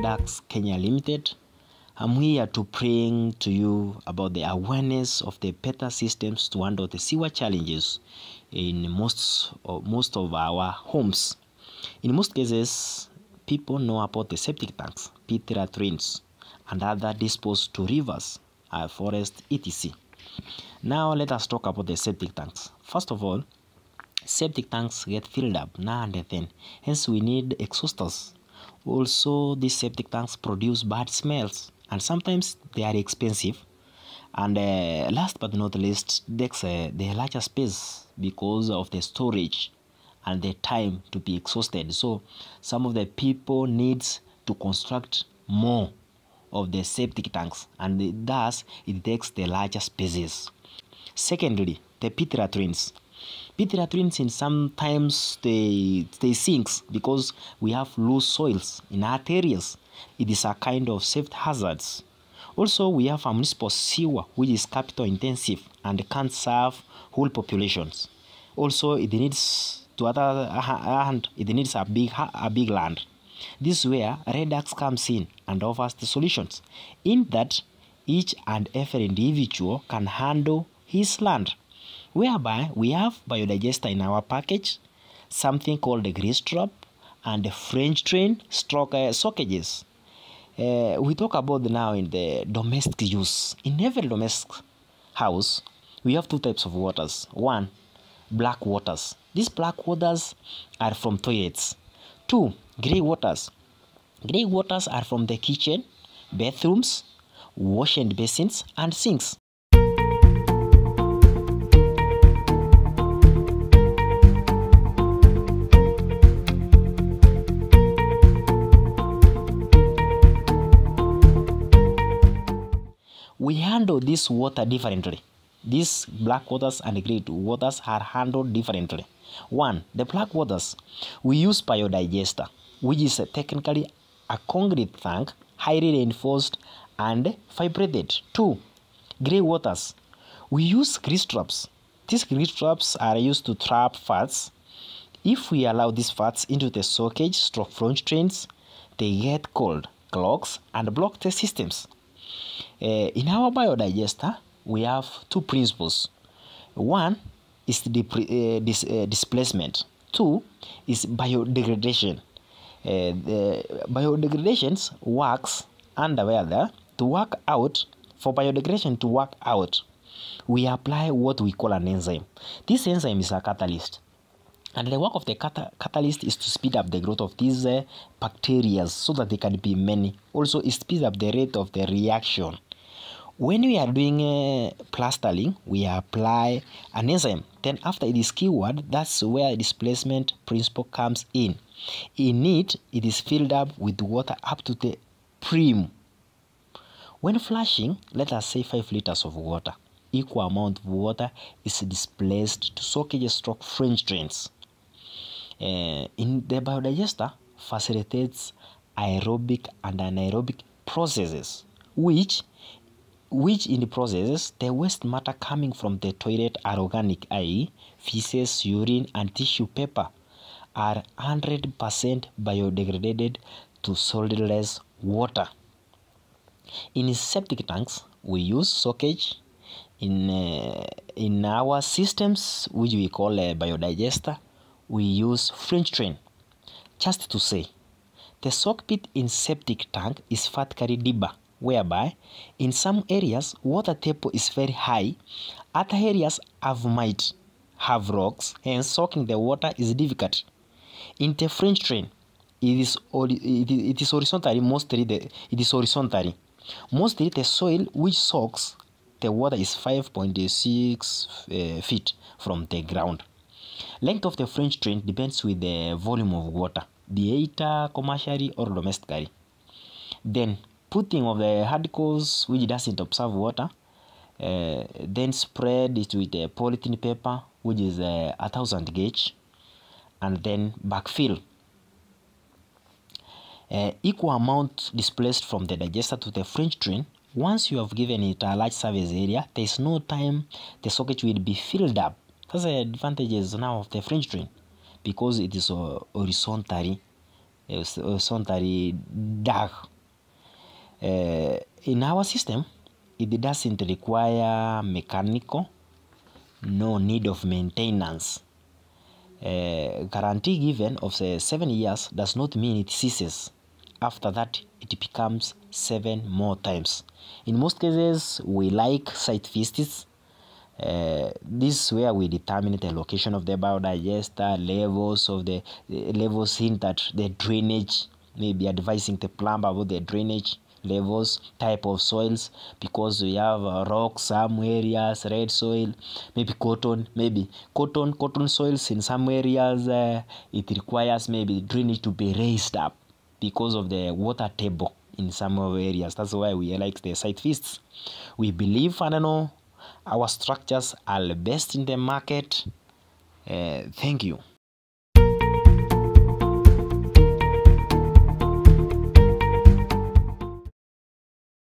Redax Kenya Limited. I'm here to bring to you about the awareness of the better systems to handle the sewer challenges in most of our homes. In most cases, people know about the septic tanks, pit latrines, and other disposed to rivers, forests, etc. Now let us talk about the septic tanks. First of all, septic tanks get filled up now and then, hence we need exhausters. Also, these septic tanks produce bad smells and sometimes they are expensive. And last but not least, takes the larger space because of the storage and the time to be exhausted. So some of the people needs to construct more of the septic tanks, and thus it takes the larger spaces. Secondly, the pit latrines. Pit latrines in sometimes they sinks because we have loose soils in our areas. It is a kind of safety hazards. Also, we have a municipal sewer which is capital intensive and can't serve whole populations. Also, it needs a big land. This is where Redax comes in and offers the solutions, in that each and every individual can handle his land, whereby we have Biodigester in our package, something called the grease trap, and the French drain sockages. We talk about now in the domestic use. In every domestic house, we have two types of waters. One, black waters. These black waters are from toilets. Two, grey waters. Grey waters are from the kitchen, bathrooms, wash and basins, and sinks. We handle this water differently. These black waters and grey waters are handled differently. One, the black waters, we use Biodigester, which is technically a concrete tank, highly reinforced and vibrated. Two, grey waters, we use grease traps. These grease traps are used to trap fats. If we allow these fats into the sockage/French drains, they get cold, clogs, and block the systems. In our Biodigester, we have two principles. One is displacement. Two is biodegradation. The biodegradations works under whether to work out. For biodegradation to work out, we apply what we call an enzyme. This enzyme is a catalyst. And the work of the catalyst is to speed up the growth of these bacteria so that they can be many. Also, it speeds up the rate of the reaction. When we are doing plastering, we apply an enzyme. Then after it is cured, that's where displacement principle comes in. In it is filled up with water up to the brim. When flushing, let us say 5 liters of water. Equal amount of water is displaced to sockages/French drains. In the Biodigester facilitates aerobic and anaerobic processes, which in the processes, the waste matter coming from the toilet are organic, i.e. feces, urine, and tissue paper, are 100% biodegraded to solidless water. In septic tanks, we use sockage. In our systems, which we call Biodigester, we use French drain. Just to say, the sock pit in septic tank is vertically deeper, whereby in some areas water table is very high, other areas might have rocks, and soaking the water is difficult. In the French drain, it is horizontally. Mostly the soil which soaks the water is 5.6 feet from the ground. Length of the French drain depends with the volume of water, be it commercially or domestically. Then putting of the hardcores which doesn't absorb water, then spread it with a polythene paper which is 1000 gauge, and then backfill. Equal amount displaced from the digester to the French drain. Once you have given it a large surface area, there is no time the socket will be filled up. That's the advantages now of the French drain, because it is horizontally dug. In our system, it doesn't require mechanical, no need of maintenance. Guarantee given of 7 years does not mean it ceases. After that, it becomes 7 more times. In most cases, we like site visits. This is where we determine the location of the biodigester, levels hint at the drainage, maybe advising the plumber about the drainage levels, type of soils, because we have rock, some areas, red soil, maybe cotton soils in some areas. It requires maybe drainage to be raised up because of the water table in some areas. That's why we like the site visits. We believe, I don't know, our structures are the best in the market. Thank you.